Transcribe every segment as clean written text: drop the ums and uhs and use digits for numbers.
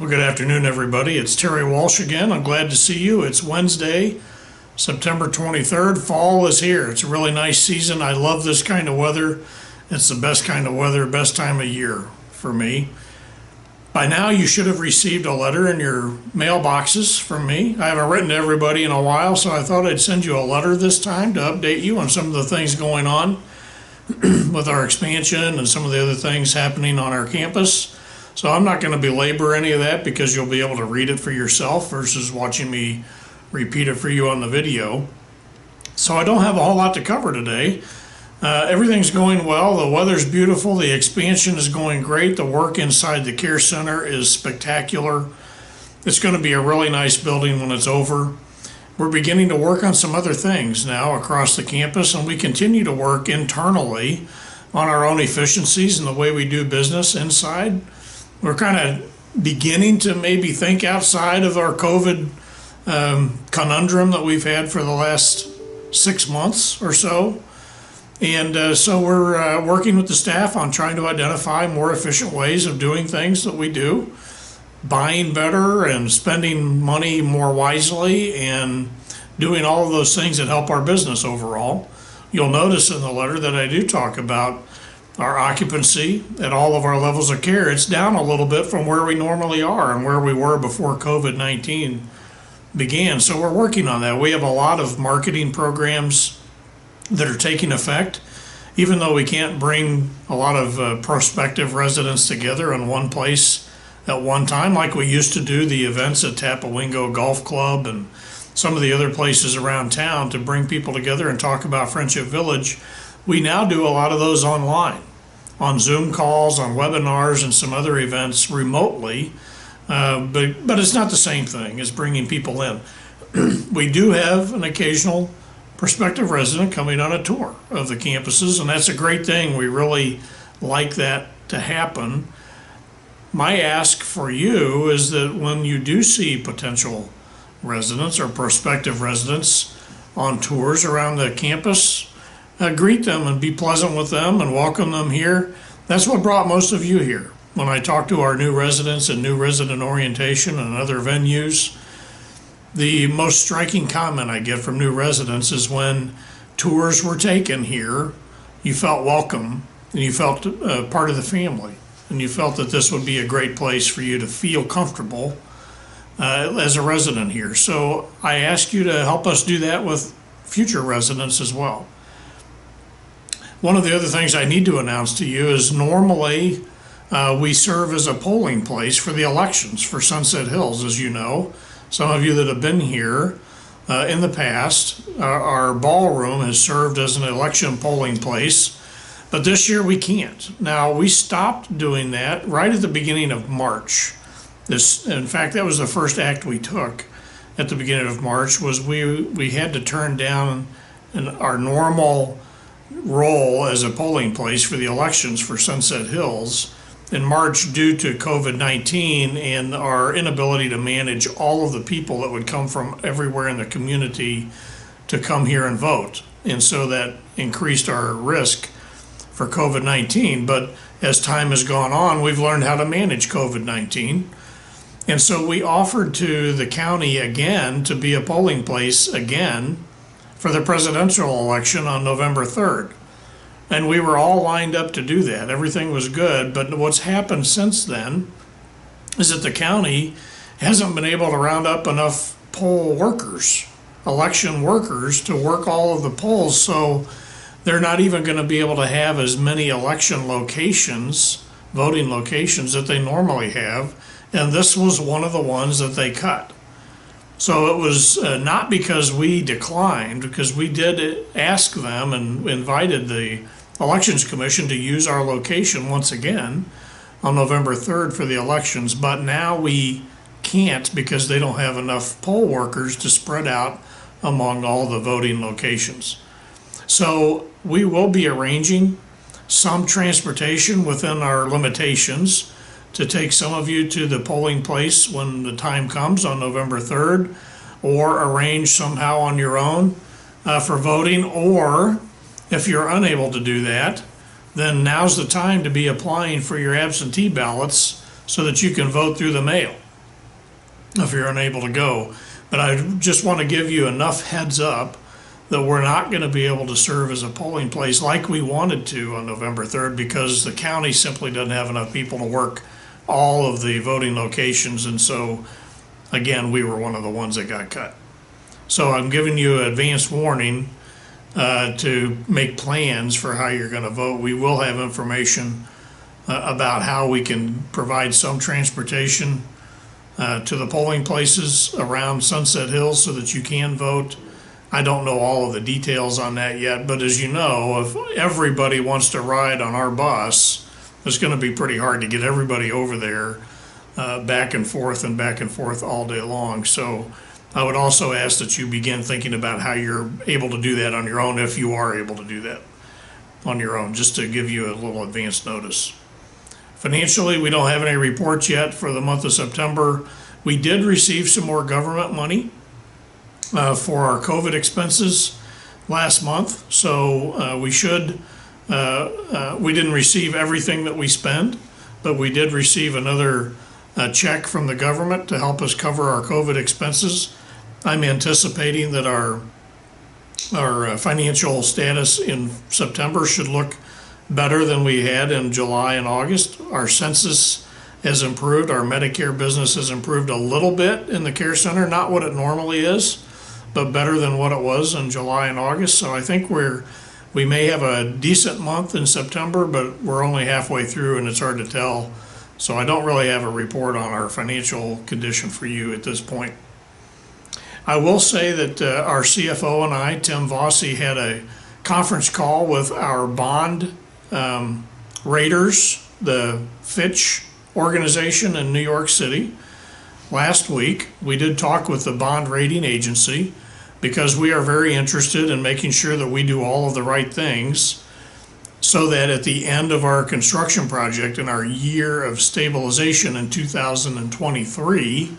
Well, good afternoon, everybody. It's Terry Walsh again. I'm glad to see you. It's Wednesday, September 23rd. Fall is here. It's a really nice season. I love this kind of weather. It's the best kind of weather, best time of year for me. By now, you should have received a letter in your mailboxes from me. I haven't written to everybody in a while, so I thought I'd send you a letter this time to update you on some of the things going on with our expansion and some of the other things happening on our campus. So I'm not going to belabor any of that because you'll be able to read it for yourself versus watching me repeat it for you on the video. So I don't have a whole lot to cover today. Everything's going well. The weather's beautiful. The expansion is going great. The work inside the care center is spectacular. It's going to be a really nice building when it's over. We're beginning to work on some other things now across the campus, and we continue to work internally on our own efficiencies and the way we do business inside. We're kind of beginning to maybe think outside of our COVID conundrum that we've had for the last 6 months or so. And so we're working with the staff on trying to identify more efficient ways of doing things that we do, buying better and spending money more wisely and doing all of those things that help our business overall. You'll notice in the letter that I do talk about our occupancy at all of our levels of care. It's down a little bit from where we normally are and where we were before COVID-19 began. So we're working on that. We have a lot of marketing programs that are taking effect, even though we can't bring a lot of prospective residents together in one place at one time like we used to do the events at Tapawingo Golf Club and some of the other places around town to bring people together and talk about Friendship Village. We now do a lot of those online, on Zoom calls, on webinars, and some other events remotely, but it's not the same thing as bringing people in. We do have an occasional prospective resident coming on a tour of the campuses, and that's a great thing. We really like that to happen. My ask for you is that when you do see potential residents or prospective residents on tours around the campus, greet them and be pleasant with them and welcome them here. That's what brought most of you here. When I talk to our new residents and new resident orientation and other venues, the most striking comment I get from new residents is when tours were taken here, you felt welcome and you felt part of the family, and you felt that this would be a great place for you to feel comfortable as a resident here. So I ask you to help us do that with future residents as well. One of the other things I need to announce to you is normally we serve as a polling place for the elections for Sunset Hills, as you know. Some of you that have been here in the past, our ballroom has served as an election polling place, but this year we can't. Now, we stopped doing that right at the beginning of March. In fact, that was the first act we took at the beginning of March, was we had to turn down our normal role as a polling place for the elections for Sunset Hills in March due to COVID-19 and our inability to manage all of the people that would come from everywhere in the community to come here and vote. And so that increased our risk for COVID-19. But as time has gone on, we've learned how to manage COVID-19. And so we offered to the county again to be a polling place again for the presidential election on November 3rd. And we were all lined up to do that. Everything was good, but what's happened since then is that the county hasn't been able to round up enough poll workers, election workers, to work all of the polls, so they're not even going to be able to have as many election locations, voting locations, that they normally have, and this was one of the ones that they cut. So it was not because we declined, because we did ask them and invited the Elections Commission to use our location once again on November 3rd for the elections, but now we can't because they don't have enough poll workers to spread out among all the voting locations. So we will be arranging some transportation within our limitations to take some of you to the polling place when the time comes on November 3rd, or arrange somehow on your own for voting. Or if you're unable to do that, then now's the time to be applying for your absentee ballots so that you can vote through the mail. if you're unable to go. But I just want to give you enough heads up that we're not going to be able to serve as a polling place like we wanted to on November 3rd because the county simply doesn't have enough people to work all of the voting locations. And so, again, we were one of the ones that got cut. So I'm giving you advance warning to make plans for how you're going to vote. We will have information about how we can provide some transportation to the polling places around Sunset Hills so that you can vote. I don't know all of the details on that yet, but as you know, if everybody wants to ride on our bus, it's going to be pretty hard to get everybody over there back and forth all day long. So I would also ask that you begin thinking about how you're able to do that on your own, if you are able to do that on your own, just to give you a little advance notice. Financially, we don't have any reports yet for the month of September. We did receive some more government money for our COVID expenses last month. So we didn't receive everything that we spend, but we did receive another check from the government to help us cover our COVID expenses. I'm anticipating that our financial status in September should look better than we had in July and August. Our census has improved. Our Medicare business has improved a little bit in the care center, not what it normally is, but better than what it was in July and August. So I think we may have a decent month in September, but we're only halfway through and it's hard to tell. So I don't really have a report on our financial condition for you at this point. I will say that our CFO and I, Tim Vossi, had a conference call with our bond raters, the Fitch organization in New York City. Last week, we did talk with the bond rating agency because we are very interested in making sure that we do all of the right things so that at the end of our construction project in our year of stabilization in 2023,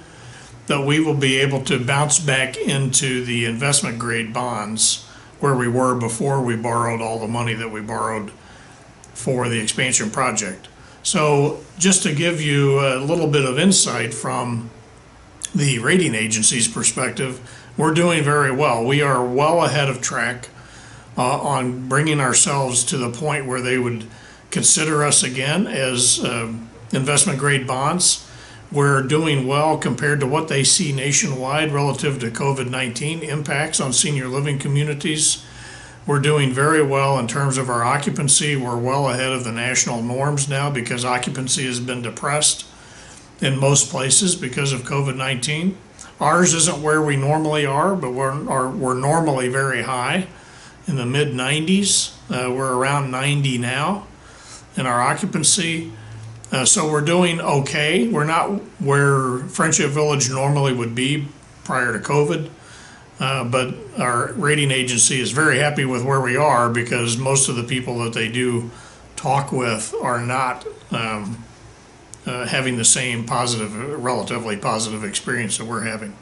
that we will be able to bounce back into the investment grade bonds where we were before we borrowed all the money that we borrowed for the expansion project. So just to give you a little bit of insight from the rating agency's perspective, we're doing very well. We are well ahead of track on bringing ourselves to the point where they would consider us again as investment grade bonds. We're doing well compared to what they see nationwide relative to COVID-19 impacts on senior living communities. We're doing very well in terms of our occupancy. We're well ahead of the national norms now because occupancy has been depressed in most places because of COVID-19. Ours isn't where we normally are, but we're normally very high in the mid 90s. We're around 90 now in our occupancy. So we're doing okay. We're not where Friendship Village normally would be prior to COVID, but our rating agency is very happy with where we are because most of the people that they do talk with are not having the same relatively positive experience that we're having.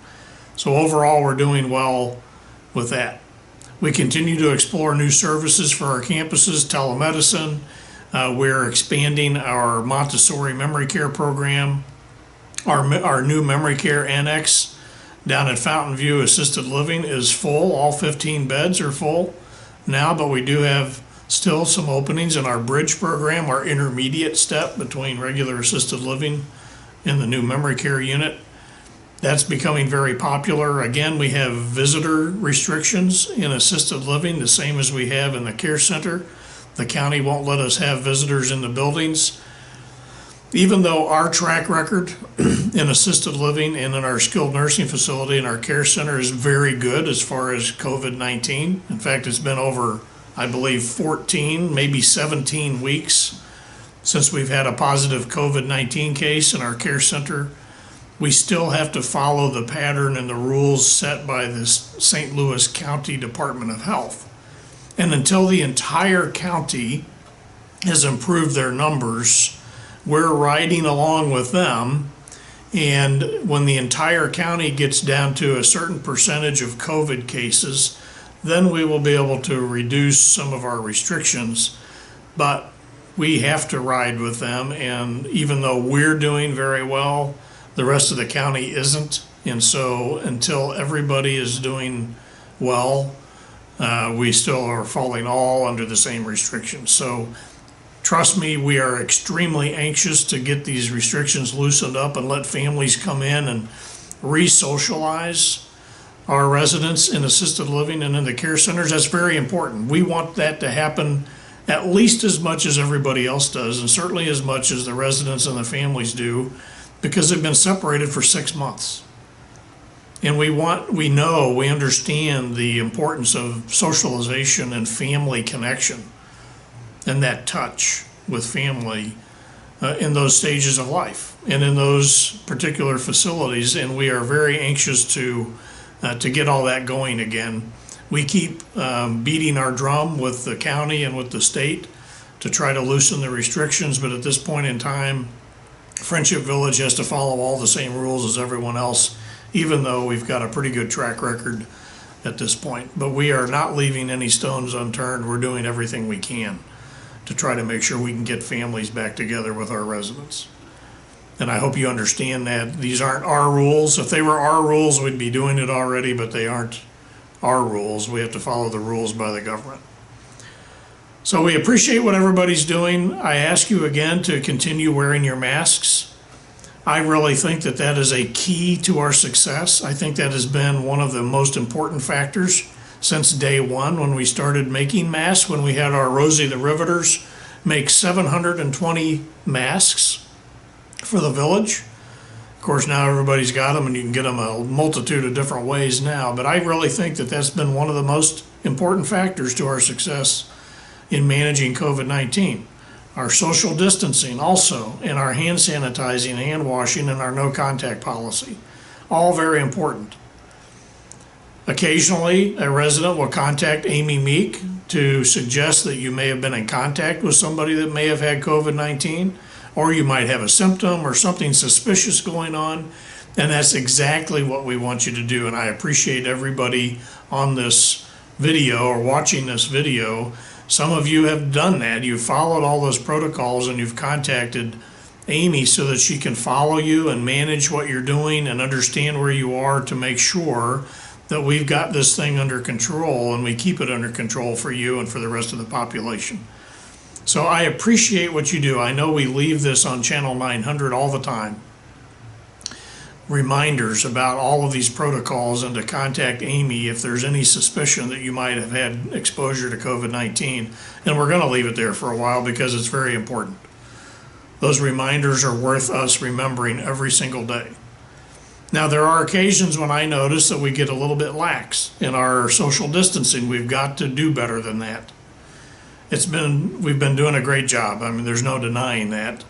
So overall, we're doing well with that. We continue to explore new services for our campuses, telemedicine. We're expanding our Montessori memory care program. Our new memory care annex down at Fountain View Assisted Living is full. All 15 beds are full now, but we do have still some openings in our bridge program, our intermediate step between regular assisted living and the new memory care unit. That's becoming very popular. Again, we have visitor restrictions in assisted living, the same as we have in the care center. The county won't let us have visitors in the buildings. Even though our track record in assisted living and in our skilled nursing facility and our care center is very good as far as COVID-19. In fact, it's been over, I believe, 14, maybe 17 weeks since we've had a positive COVID-19 case in our care center. We still have to follow the pattern and the rules set by the St. Louis County Department of Health. And until the entire county has improved their numbers, we're riding along with them. And when the entire county gets down to a certain percentage of COVID cases, then we will be able to reduce some of our restrictions. But we have to ride with them. And even though we're doing very well, The rest of the county isn't. And so until everybody is doing well, we still are falling all under the same restrictions. So trust me, we are extremely anxious to get these restrictions loosened up and let families come in and re-socialize our residents in assisted living and in the care centers. That's very important. We want that to happen at least as much as everybody else does, and certainly as much as the residents and the families do, because they've been separated for 6 months. And we understand the importance of socialization and family connection and that touch with family in those stages of life and in those particular facilities. And we are very anxious to get all that going again. We keep beating our drum with the county and with the state to try to loosen the restrictions, but at this point in time, Friendship Village has to follow all the same rules as everyone else, even though we've got a pretty good track record at this point. But we are not leaving any stones unturned. We're doing everything we can to try to make sure we can get families back together with our residents. And I hope you understand that these aren't our rules. If they were our rules, we'd be doing it already, but they aren't our rules. We have to follow the rules by the government. So we appreciate what everybody's doing. I ask you again to continue wearing your masks. I really think that that is a key to our success. I think that has been one of the most important factors since day one when we started making masks, when we had our Rosie the Riveters make 720 masks for the village. Of course, now everybody's got them and you can get them a multitude of different ways now. But I really think that that's been one of the most important factors to our success in managing COVID-19. Our social distancing also, and our hand sanitizing, hand washing, and our no contact policy. All very important. Occasionally, a resident will contact Amy Meek to suggest that you may have been in contact with somebody that may have had COVID-19, or you might have a symptom or something suspicious going on, and that's exactly what we want you to do. And I appreciate everybody on this video or watching this video. Some of you have done that. You've followed all those protocols and you've contacted Amy so that she can follow you and manage what you're doing and understand where you are to make sure that we've got this thing under control and we keep it under control for you and for the rest of the population. So I appreciate what you do. I know we leave this on Channel 900 all the time. Reminders about all of these protocols and to contact Amy if there's any suspicion that you might have had exposure to COVID-19. And we're going to leave it there for a while because it's very important. Those reminders are worth us remembering every single day. Now, there are occasions when I notice that we get a little bit lax in our social distancing. We've got to do better than that. We've been doing a great job. I mean, there's no denying that.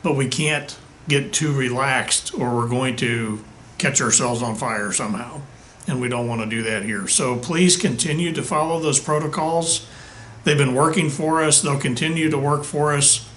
But we can't get too relaxed or we're going to catch ourselves on fire somehow. And we don't want to do that here. So please continue to follow those protocols. They've been working for us. They'll continue to work for us.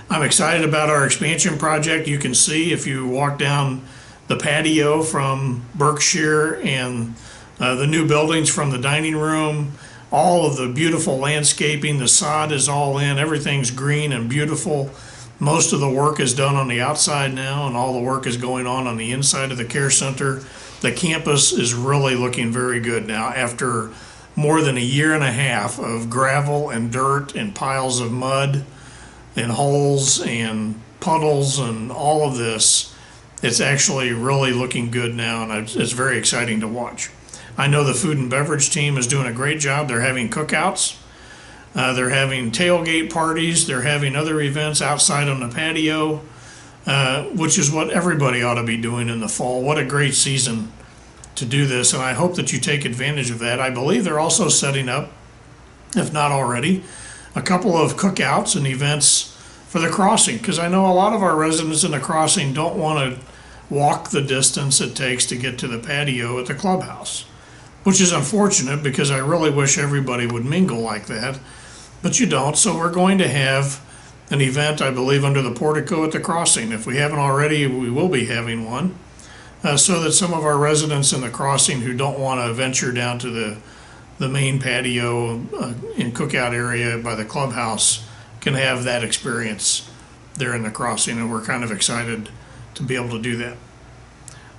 I'm excited about our expansion project. You can see if you walk down the patio from Berkshire and the new buildings from the dining room, all of the beautiful landscaping, the sod is all in, everything's green and beautiful. Most of the work is done on the outside now, and all the work is going on the inside of the care center. The campus is really looking very good now after more than a year and a half of gravel and dirt and piles of mud and holes and puddles and all of this. It's actually really looking good now, and it's very exciting to watch. I know the food and beverage team is doing a great job. They're having cookouts. They're having tailgate parties. They're having other events outside on the patio, which is what everybody ought to be doing in the fall. What a great season to do this, and I hope that you take advantage of that. I believe they're also setting up, if not already, a couple of cookouts and events for the crossing, because I know a lot of our residents in the crossing don't want to walk the distance it takes to get to the patio at the clubhouse, which is unfortunate because I really wish everybody would mingle like that. But you don't, so we're going to have an event, I believe, under the portico at the crossing. If we haven't already, we will be having one, so that some of our residents in the crossing who don't want to venture down to the main patio and cookout area by the clubhouse can have that experience there in the crossing. And we're kind of excited to be able to do that.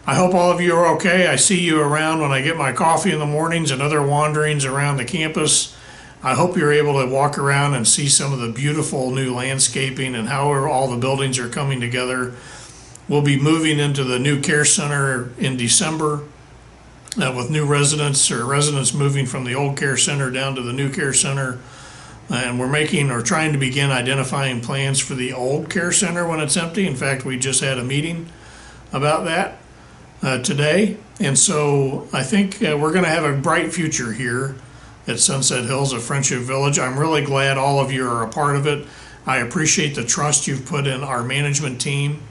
I hope all of you are okay. I see you around when I get my coffee in the mornings and other wanderings around the campus. I hope you're able to walk around and see some of the beautiful new landscaping and how all the buildings are coming together. We'll be moving into the new care center in December with new residents moving from the old care center down to the new care center. And we're trying to begin identifying plans for the old care center when it's empty. In fact, we just had a meeting about that today. And so I think we're going to have a bright future here at Sunset Hills at Friendship Village. I'm really glad all of you are a part of it. I appreciate the trust you've put in our management team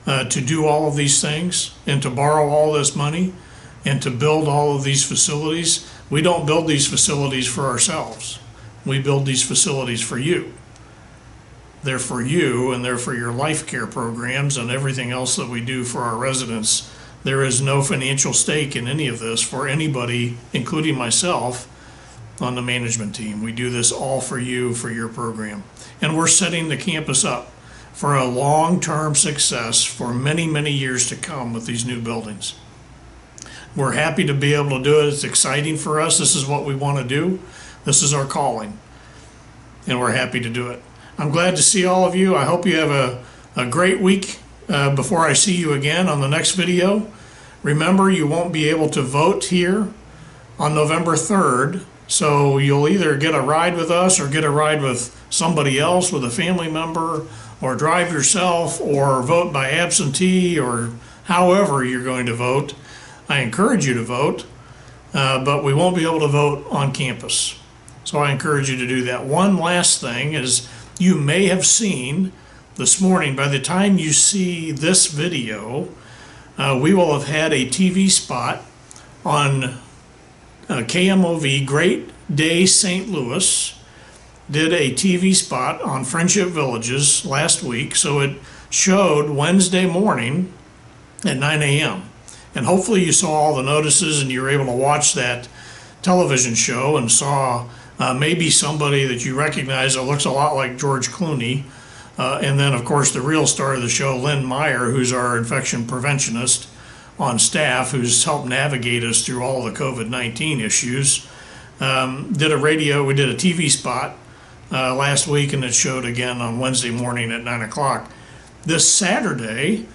to do all of these things and to borrow all this money and to build all of these facilities. We don't build these facilities for ourselves. We build these facilities for you. They're for you, and they're for your life care programs and everything else that we do for our residents. There is no financial stake in any of this for anybody, including myself, on the management team. We do this all for you, for your program. And we're setting the campus up for a long-term success for many, many years to come with these new buildings. We're happy to be able to do it. It's exciting for us. This is what we want to do. This is our calling, and we're happy to do it. I'm glad to see all of you. I hope you have a great week before I see you again on the next video. Remember, you won't be able to vote here on November 3rd, so you'll either get a ride with us or get a ride with somebody else, with a family member, or drive yourself, or vote by absentee, or however you're going to vote. I encourage you to vote, but we won't be able to vote on campus. So I encourage you to do that. One last thing is, you may have seen this morning, by the time you see this video, we will have had a TV spot on KMOV. Great Day St. Louis did a TV spot on Friendship Villages last week. So it showed Wednesday morning at 9 a.m. And hopefully you saw all the notices and you were able to watch that television show and saw maybe somebody that you recognize that looks a lot like George Clooney. And then, of course, the real star of the show, Lynn Meyer, who's our infection preventionist on staff, who's helped navigate us through all the COVID-19 issues. We did a TV spot last week, and it showed again on Wednesday morning at 9 o'clock. This Saturday,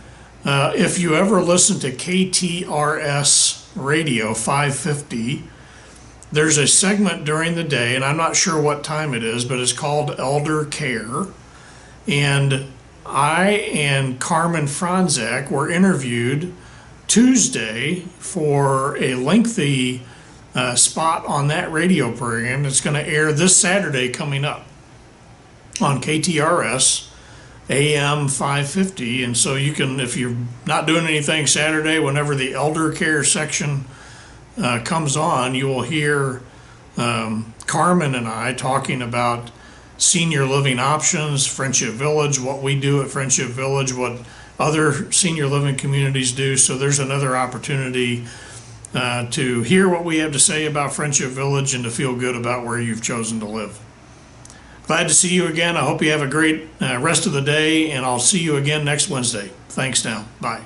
if you ever listen to KTRS Radio 550, there's a segment during the day, and I'm not sure what time it is, but it's called Elder Care. And I and Carmen Franzak were interviewed Tuesday for a lengthy spot on that radio program that's going to air this Saturday coming up on KTRS AM 550. And so you can, if you're not doing anything Saturday, whenever the Elder Care section comes on, you will hear Carmen and I talking about senior living options, Friendship Village, what we do at Friendship Village, what other senior living communities do. So there's another opportunity to hear what we have to say about Friendship Village and to feel good about where you've chosen to live. Glad to see you again. I hope you have a great rest of the day, and I'll see you again next Wednesday. Thanks now. Bye.